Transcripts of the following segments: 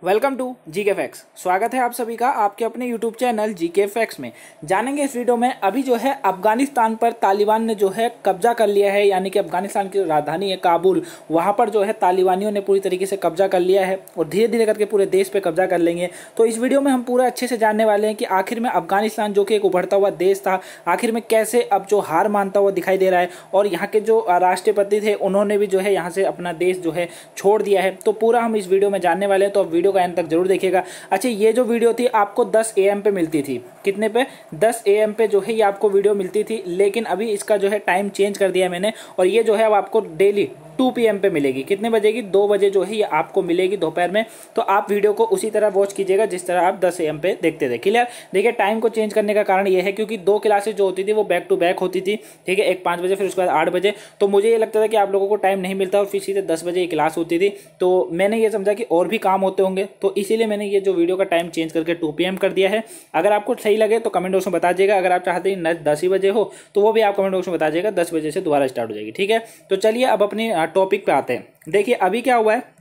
Welcome to GK facts. स्वागत है आप सभी का आपके अपने यूट्यूब चैनल जीके फैक्ट्स में। जानेंगे इस वीडियो में अभी जो है अफगानिस्तान पर तालिबान ने जो है कब्जा कर लिया है, यानी कि अफगानिस्तान की राजधानी है काबुल, वहां पर जो है तालिबानियों ने पूरी तरीके से कब्जा कर लिया है और धीरे धीरे करके पूरे देश पे कब्जा कर लेंगे। तो इस वीडियो में हम पूरा अच्छे से जानने वाले हैं कि आखिर में अफगानिस्तान जो कि एक उभरता हुआ देश था, आखिर में कैसे अब जो हार मानता हुआ दिखाई दे रहा है और यहाँ के जो राष्ट्रपति थे उन्होंने भी जो है यहाँ से अपना देश जो है छोड़ दिया है। तो पूरा हम इस वीडियो में जानने वाले हैं, तो वीडियो का एंड तक जरूर देखिएगा। अच्छा, ये जो वीडियो थी आपको 10 AM पे मिलती थी। कितने पे? 10 AM पे जो है ये आपको वीडियो मिलती थी, लेकिन अभी इसका जो है टाइम चेंज कर दिया मैंने और ये जो है अब आपको डेली 2 PM पे मिलेगी। कितने बजेगी? 2 बजे जो है ये आपको मिलेगी दोपहर में। तो आप वीडियो को उसी तरह वॉच कीजिएगा जिस तरह आप 10 AM पे देखते थे। क्लियर? देखिए, टाइम को चेंज करने का कारण ये है क्योंकि 2 क्लासेस जो होती थी वो बैक टू बैक होती थी। ठीक है, एक 5 बजे फिर उसके बाद 8 बजे। तो मुझे ये लगता था कि आप लोगों को टाइम नहीं मिलता और फिर सीधे 10 बजे ये क्लास होती थी। तो मैंने ये समझा कि और भी काम होते होंगे, तो इसीलिए मैंने ये जो वीडियो का टाइम चेंज करके 2 PM कर दिया है। अगर आपको सही लगे तो कमेंट बॉक्स में बता दीजिएगा। अगर आप चाहते हैं 10 ही बजे हो तो वो भी आप कमेंट बॉक्स में बता दीजिएगा। 10 बजे से दोबारा स्टार्ट हो जाएगी। ठीक है, तो चलिए अब अपने टॉपिक पे आते हैं। देखिए अभी क्या हुआ है,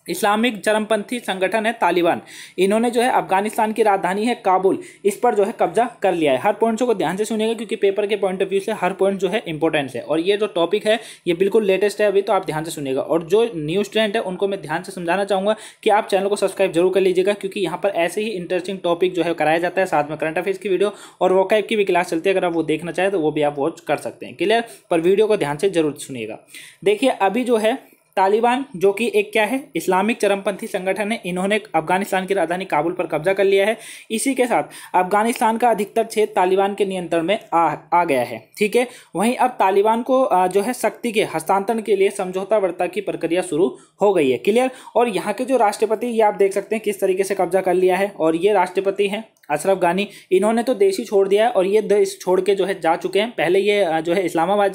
इस्लामिक चरमपंथी संगठन है तालिबान, इन्होंने जो है अफगानिस्तान की राजधानी है काबुल, इस पर जो है कब्जा कर लिया है। हर पॉइंट्स को ध्यान से सुनिएगा क्योंकि पेपर के पॉइंट ऑफ व्यू से हर पॉइंट जो है इंपॉर्टेंस है और ये जो टॉपिक है ये बिल्कुल लेटेस्ट है अभी, तो आप ध्यान से सुनिएगा। और जो न्यू स्टूडेंट है उनको मैं ध्यान से समझाना चाहूंगा कि आप चैनल को सब्सक्राइब जरूर कर लीजिएगा क्योंकि यहाँ पर ऐसे ही इंटरेस्टिंग टॉपिक जो है कराया जाता है, साथ में करंट अफेयर्स की वीडियो और वोकैब की भी क्लास चलती है। अगर आप वो देखना चाहें तो वो भी आप वॉच कर सकते हैं। क्लियर? पर वीडियो को ध्यान से जरूर सुनिएगा। देखिए अभी जो है तालिबान जो कि एक क्या है, इस्लामिक चरमपंथी संगठन है, इन्होंने अफगानिस्तान की राजधानी काबुल पर कब्जा कर लिया है। इसी के साथ अफगानिस्तान का अधिकतर क्षेत्र तालिबान के नियंत्रण में आ गया है। ठीक है, वहीं अब तालिबान को जो है शक्ति के हस्तांतरण के लिए समझौता वार्ता की प्रक्रिया शुरू हो गई है। क्लियर? और यहाँ के जो राष्ट्रपति, ये आप देख सकते हैं किस तरीके से कब्जा कर लिया है। और ये राष्ट्रपति हैं अशरफ गानी, इन्होंने तो देश ही छोड़ दिया है और ये देश छोड़ के जो है जा चुके हैं। पहले ये जो है इस्लामाबाद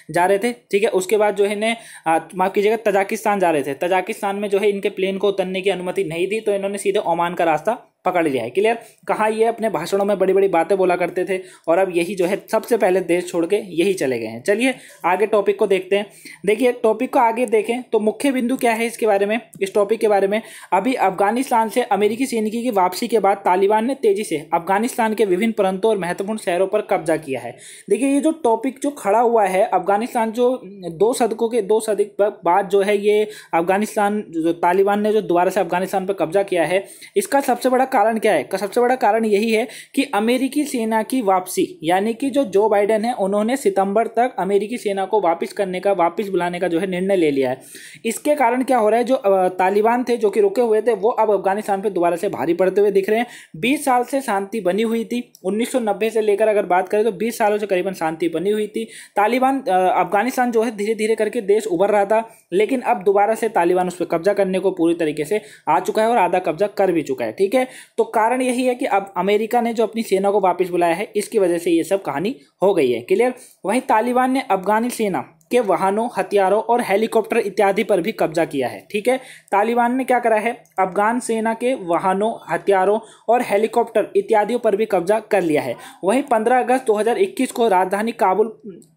जा रहे थे। ठीक है, उसके बाद जो है इन्हें माफ कीजिएगा तजाकिस्तान जा रहे थे। तजाकिस्तान में जो है इनके प्लेन को उतरने की अनुमति नहीं दी तो इन्होंने सीधे ओमान का रास्ता पकड़ लिया है। क्लियर? कहा ये अपने भाषणों में बड़ी बड़ी बातें बोला करते थे और अब यही जो है सबसे पहले देश छोड़ के यही चले गए हैं। चलिए आगे टॉपिक को देखते हैं। देखिए टॉपिक को आगे देखें तो मुख्य बिंदु क्या है इसके बारे में, इस टॉपिक के बारे में। अभी अफगानिस्तान से अमेरिकी सैनिकों की वापसी के बाद तालिबान ने तेजी से अफगानिस्तान के विभिन्न प्रांतों और महत्वपूर्ण शहरों पर कब्जा किया है। देखिए ये जो टॉपिक जो खड़ा हुआ है, अफगानिस्तान जो 2 सदी बाद जो है ये अफगानिस्तान जो तालिबान ने जो दोबारा से अफगानिस्तान पर कब्जा किया है, इसका सबसे बड़ा कारण क्या है? सबसे बड़ा कारण यही है कि अमेरिकी सेना की वापसी, यानी कि जो बाइडेन है उन्होंने सितंबर तक अमेरिकी सेना को वापस बुलाने का जो है निर्णय ले लिया है। इसके कारण क्या हो रहा है, जो तालिबान थे जो कि रुके हुए थे वो अब अफगानिस्तान पे दोबारा से भारी पड़ते हुए दिख रहे हैं। 20 साल से शांति बनी हुई थी, 1990 से लेकर अगर बात करें तो 20 सालों से करीबन शांति बनी हुई थी। तालिबान अफगानिस्तान जो है धीरे धीरे करके देश उभर रहा था, लेकिन अब दोबारा से तालिबान उस पर कब्जा करने को पूरी तरीके से आ चुका है और आधा कब्जा कर भी चुका है। ठीक है, तो कारण यही है कि अब अमेरिका ने जो अपनी सेना को वापस बुलाया है, इसकी वजह से ये सब कहानी हो गई है। क्लियर? वहीं तालिबान ने अफगानी सेना के वाहनों, हथियारों और हेलीकॉप्टर इत्यादि पर भी कब्जा किया है। ठीक है, तालिबान ने क्या करा है, अफगान सेना के वाहनों, हथियारों और हेलीकॉप्टर इत्यादियों पर भी कब्जा कर लिया है। वहीं 15 अगस्त 2021 को राजधानी काबुल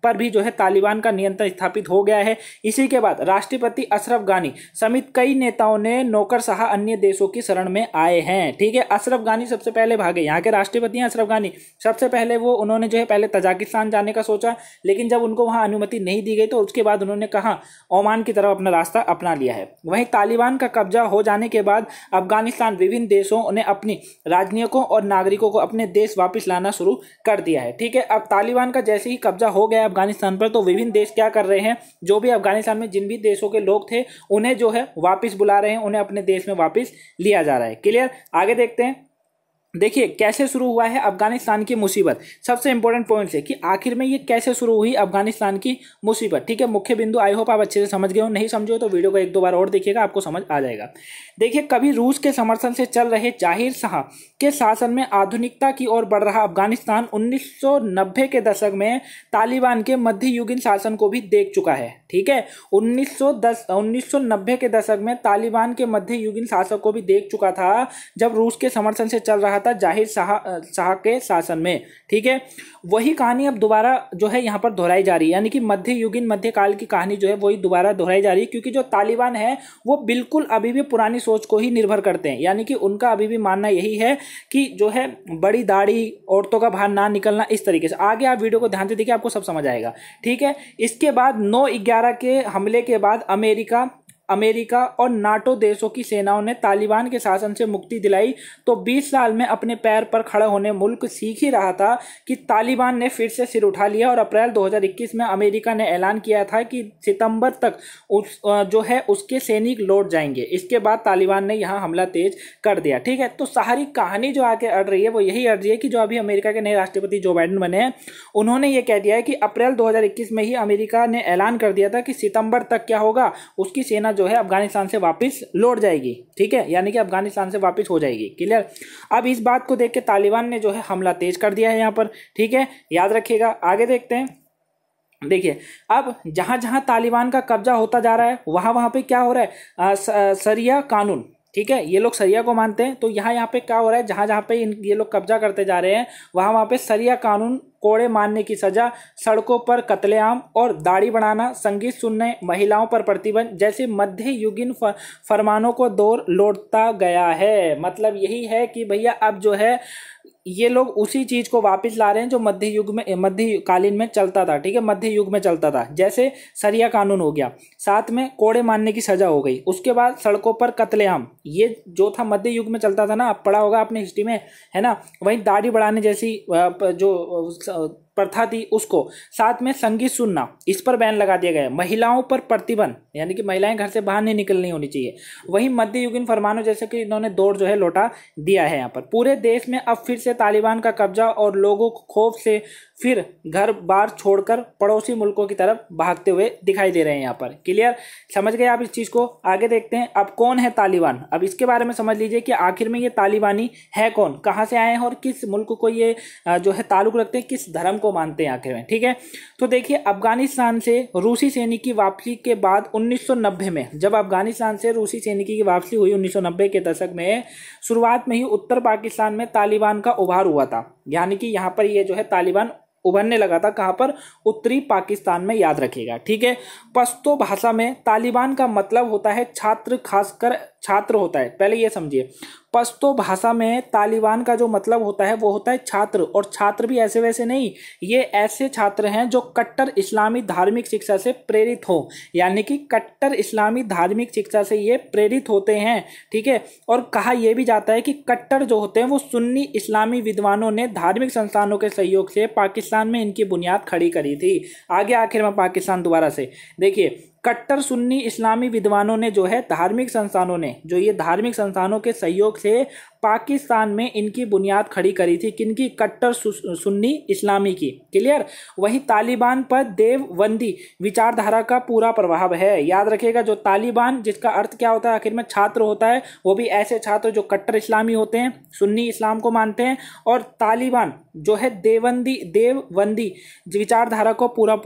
पर भी जो है तालिबान का नियंत्रण स्थापित हो गया है। इसी के बाद राष्ट्रपति अशरफ गानी समेत कई नेताओं ने नौकरशाह अन्य देशों की शरण में आए हैं। ठीक है, अशरफ गानी सबसे पहले भागे, यहाँ के राष्ट्रपति हैं अशरफ गानी। सबसे पहले उन्होंने जो है पहले तजाकिस्तान जाने का सोचा, लेकिन जब उनको वहां अनुमति नहीं दी गई तो उसके बाद उन्होंने कहा ओमान की तरफ अपना रास्ता अपना लिया है। वहीं तालिबान का कब्जा हो जाने के बाद अफगानिस्तान विभिन्न देशों ने अपनी राजनयिकों और नागरिकों को अपने देश वापस लाना शुरू कर दिया है। ठीक है, अब तालिबान का जैसे ही कब्जा हो गया अफगानिस्तान पर तो विभिन्न देश क्या कर रहे हैं, जो भी अफगानिस्तान में जिन भी देशों के लोग थे उन्हें जो है वापस बुला रहे हैं, उन्हें अपने देश में वापस लिया जा रहा है। क्लियर? आगे देखते हैं। देखिए कैसे शुरू हुआ है अफगानिस्तान की मुसीबत। सबसे इंपॉर्टेंट पॉइंट है कि आखिर में ये कैसे शुरू हुई अफगानिस्तान की मुसीबत। ठीक है, मुख्य बिंदु आई होप आप अच्छे से समझ गए हो, नहीं समझे तो वीडियो को 1-2 बार और देखिएगा, आपको समझ आ जाएगा। देखिए कभी रूस के समर्थन से चल रहे जाहिर शाह के शासन में आधुनिकता की ओर बढ़ रहा अफगानिस्तान 1990 के दशक में तालिबान के मध्ययुगीन शासन को भी देख चुका है। ठीक है, 1990 के दशक में तालिबान के मध्ययुगीन शासक को भी देख चुका था, जब रूस के समर्थन से चल रहा था था जाहिर शाह के शासन में। ठीक है, वही कहानी अब दोबारा जो है यहाँ पर दोहराई जा रही है, यानी कि मध्ययुगीन मध्यकाल की कहानी जो है वही दोबारा दोहराई जा रही है, क्योंकि जो तालिबान है वो बिल्कुल अभी भी पुरानी सोच को ही निर्भर करते हैं। यानी कि उनका अभी भी मानना यही है कि जो है बड़ी दाढ़ी, औरतों का बाहर ना निकलना, इस तरीके से। आगे आप वीडियो को ध्यान से देखिए, आपको सब समझ आएगा। ठीक है, इसके बाद 9/11 के हमले के बाद अमेरिका और नाटो देशों की सेनाओं ने तालिबान के शासन से मुक्ति दिलाई। तो 20 साल में अपने पैर पर खड़े होने मुल्क सीख ही रहा था कि तालिबान ने फिर से सिर उठा लिया, और अप्रैल 2021 में अमेरिका ने ऐलान किया था कि सितंबर तक जो है उसके सैनिक लौट जाएंगे। इसके बाद तालिबान ने यहाँ हमला तेज कर दिया। ठीक है, तो सारी कहानी जो आगे अड़ रही है वो यही अड़ रही है कि जो अभी अमेरिका के नए राष्ट्रपति जो बाइडेन बने हैं, उन्होंने ये कह दिया है कि अप्रैल 2021 में ही अमेरिका ने ऐलान कर दिया था कि सितंबर तक क्या होगा, उसकी सेना जो है अफगानिस्तान से वापस लौट जाएगी। ठीक है, यानी कि अफगानिस्तान से वापस हो जाएगी। क्लियर। अब इस बात को देख के तालिबान ने जो है हमला तेज कर दिया है यहाँ पर। ठीक है, याद रखिएगा। आगे देखते हैं। देखिए, अब जहां जहां तालिबान का कब्जा होता जा रहा है वहां वहां पे क्या हो रहा है, शरिया कानून। ठीक है, ये लोग शरिया को मानते हैं। तो यहाँ पे क्या हो रहा है, जहां जहां पे ये लोग कब्जा करते जा रहे हैं वहां पे शरिया कानून, कोड़े मारने की सजा, सड़कों पर कत्लेआम और दाढ़ी बढ़ाना, संगीत सुनने, महिलाओं पर प्रतिबंध जैसे मध्ययुगीन फरमानों को दौर लौटता गया है। मतलब यही है कि भैया अब जो है ये लोग उसी चीज को वापस ला रहे हैं जो मध्यकालीन में चलता था। ठीक है, मध्य युग में चलता था। जैसे शरिया कानून हो गया, साथ में कोड़े मारने की सजा हो गई, उसके बाद सड़कों पर कत्लेआम, ये जो था मध्य युग में चलता था ना, आप पढ़ा होगा आपने हिस्ट्री में, है ना। वहीं दाढ़ी बढ़ाने जैसी जो प्रथा थी उसको, साथ में संगीत सुनना, इस पर बैन लगा दिया गया। महिलाओं पर प्रतिबंध, यानी कि महिलाएं घर से बाहर नहीं निकलनी होनी चाहिए। वहीं मध्ययुगीन फरमानों जैसे कि इन्होंने दौर जो है लौटा दिया है। यहाँ पर पूरे देश में अब फिर से तालिबान का कब्जा और लोगों को खौफ से फिर घर बार छोड़कर पड़ोसी मुल्कों की तरफ भागते हुए दिखाई दे रहे हैं यहाँ पर। क्लियर, समझ गए आप इस चीज को। आगे देखते हैं अब कौन है तालिबान। अब इसके बारे में समझ लीजिए कि आखिर में ये तालिबानी है कौन, कहाँ से आए हैं और किस मुल्क को ये जो है ताल्लुक रखते हैं, किस धर्म को मानते हैं आखिर में। ठीक है, तो देखिए, अफगानिस्तान से रूसी सैनिक की वापसी के बाद 1990 में, जब अफगानिस्तान से रूसी सैनिक की वापसी हुई 1990 के दशक में, शुरुआत में ही उत्तर पाकिस्तान में तालिबान का उभार हुआ था। यानी कि यहाँ पर ये जो है तालिबान उभरने लगा था। कहां पर, उत्तरी पाकिस्तान में, याद रखिएगा। ठीक है, पश्तो भाषा में तालिबान का मतलब होता है छात्र, खासकर छात्र होता है। पहले ये समझिए, पश्तो भाषा में तालिबान का जो मतलब होता है वो होता है छात्र, और छात्र भी ऐसे वैसे नहीं, ये ऐसे छात्र हैं जो कट्टर इस्लामी धार्मिक शिक्षा से प्रेरित हो। यानी कि कट्टर इस्लामी धार्मिक शिक्षा से ये प्रेरित होते हैं। ठीक है, और कहा यह भी जाता है कि कट्टर जो होते हैं वो सुन्नी इस्लामी विद्वानों ने धार्मिक संस्थानों के सहयोग से पाकिस्तान में इनकी बुनियाद खड़ी करी थी। आगे आखिर में पाकिस्तान दोबारा से देखिए, कट्टर सुन्नी इस्लामी विद्वानों ने जो है धार्मिक संस्थानों ने, जो ये धार्मिक संस्थानों के सहयोग से पाकिस्तान में इनकी बुनियाद खड़ी करी थी। किनकी, कट्टर सुन्नी इस्लामी की। क्लियर। वहीं तालिबान पर देवबंदी विचारधारा का पूरा प्रभाव है। याद रखिएगा, जो तालिबान, जिसका अर्थ क्या होता है आखिर में, छात्र होता है, वो भी ऐसे छात्र जो कट्टर इस्लामी होते हैं, सुन्नी इस्लाम को मानते हैं, और तालिबान जो है देवबंदी विचारधारा को पूरा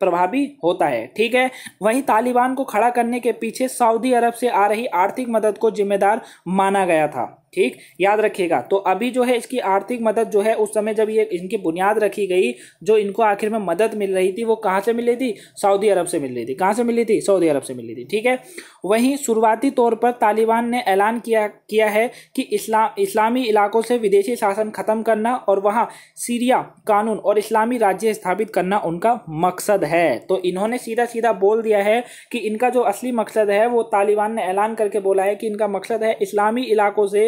प्रभावी होता है। ठीक है, वहीं तालिबान को खड़ा करने के पीछे सऊदी अरब से आ रही आर्थिक मदद को जिम्मेदार माना गया था। ठीक, याद रखिएगा। तो अभी जो है इसकी आर्थिक मदद जो है उस समय जब ये इनकी बुनियाद रखी गई, जो इनको आखिर में मदद मिल रही थी वो कहाँ से मिल रही थी, सऊदी अरब से मिल रही थी। कहाँ से मिल रही थी, सऊदी अरब से मिल रही थी। ठीक है, वहीं शुरुआती तौर पर तालिबान ने ऐलान किया है कि इस्लामी इलाकों से विदेशी शासन खत्म करना और वहां सीरिया कानून और इस्लामी राज्य स्थापित करना उनका मकसद है। तो इन्होंने सीधा सीधा बोल दिया है कि इनका जो असली मकसद है वो तालिबान ने ऐलान करके बोला है कि इनका मकसद है इस्लामी इलाकों से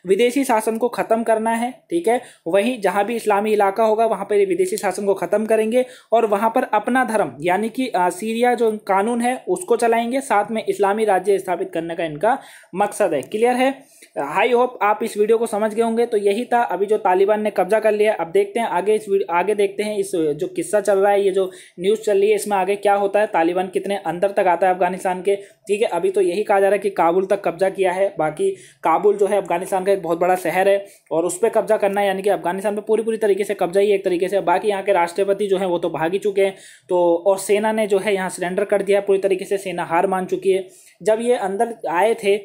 विदेशी शासन को खत्म करना है। ठीक है, वहीं जहां भी इस्लामी इलाका होगा वहां पर विदेशी शासन को खत्म करेंगे और वहां पर अपना धर्म यानी कि सीरिया जो कानून है उसको चलाएंगे, साथ में इस्लामी राज्य स्थापित करने का इनका मकसद है। क्लियर है। आई होप आप इस वीडियो को समझ गए होंगे। तो यही था अभी जो तालिबान ने कब्जा कर लिया। अब देखते हैं आगे आगे देखते हैं इस जो किस्सा चल रहा है, ये जो न्यूज़ चल रही है, इसमें आगे क्या होता है, तालिबान कितने अंदर तक आता है अफगानिस्तान के। ठीक है, अभी तो यही कहा जा रहा है कि काबुल तक कब्जा किया है। बाकी काबुल जो है अफगानिस्तान का एक बहुत बड़ा शहर है और उस पर कब्जा करना है, यानी कि अफगानिस्तान पर पूरी तरीके से कब्जा ही एक तरीके से। बाकी यहाँ के राष्ट्रपति जो है वो तो भाग ही चुके हैं, तो और सेना ने जो है यहाँ सरेंडर कर दिया पूरी तरीके से, सेना हार मान चुकी है। जब ये अंदर आए थे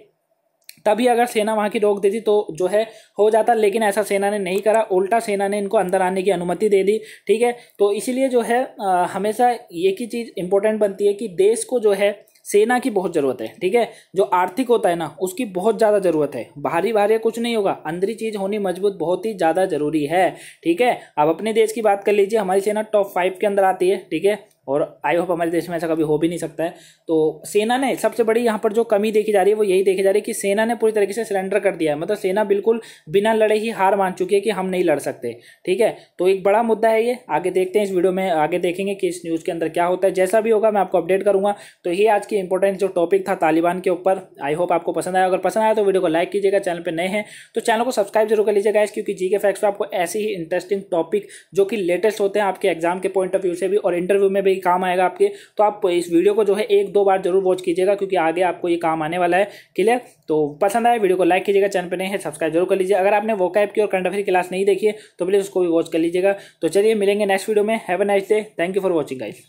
तभी अगर सेना वहाँ की रोक देती तो जो है हो जाता, लेकिन ऐसा सेना ने नहीं करा, उल्टा सेना ने इनको अंदर आने की अनुमति दे दी। ठीक है, तो इसीलिए जो है हमेशा एक ही चीज़ इंपॉर्टेंट बनती है कि देश को जो है सेना की बहुत ज़रूरत है। ठीक है, जो आर्थिक होता है ना उसकी बहुत ज़्यादा ज़रूरत है, बाहरी बाहरी कुछ नहीं होगा, अंदरी चीज़ होनी मजबूत बहुत ही ज़्यादा ज़रूरी है। ठीक है, अब अपने देश की बात कर लीजिए, हमारी सेना टॉप 5 के अंदर आती है। ठीक है, और आई होप हमारे देश में ऐसा कभी हो भी नहीं सकता है। तो सेना ने सबसे बड़ी यहाँ पर जो कमी देखी जा रही है वो यही देखी जा रही है कि सेना ने पूरी तरीके से सरेंडर कर दिया है, मतलब सेना बिल्कुल बिना लड़े ही हार मान चुकी है कि हम नहीं लड़ सकते। ठीक है, तो एक बड़ा मुद्दा है ये, आगे देखते हैं इस वीडियो में, आगे देखेंगे कि इस न्यूज़ के अंदर क्या होता है। जैसा भी होगा मैं आपको अपडेट करूंगा। तो ये आज की इंपॉर्टेंट जो टॉपिक था तालिबान के ऊपर, आई होप आपको पसंद आया। अगर पसंद आया तो वीडियो को लाइक कीजिएगा, चैनल पर नए हैं तो चैनल को सब्सक्राइब जरूर कर लीजिएगा, क्योंकि जीके फैक्ट्स पर आपको ऐसे ही इंटरेस्टिंग टॉपिक जो कि लेटेस्ट होते हैं आपके एग्जाम के पॉइंट ऑफ व्यू से भी और इंटरव्यू में भी काम आएगा आपके, तो आप इस वीडियो को जो है 1-2 बार जरूर वॉच कीजिएगा, क्योंकि आगे आपको ये काम आने वाला है। क्लियर, तो पसंद आए वीडियो को लाइक कीजिएगा, चैनल पे नए हैं सब्सक्राइब जरूर कर लीजिए। अगर आपने वोकैब की और करंट अफेयर क्लास नहीं देखी है तो प्लीज़ उसको भी वॉच कर लीजिएगा। तो चलिए मिलेंगे नेक्स्ट वीडियो में। Have a nice day, thank you for watching guys.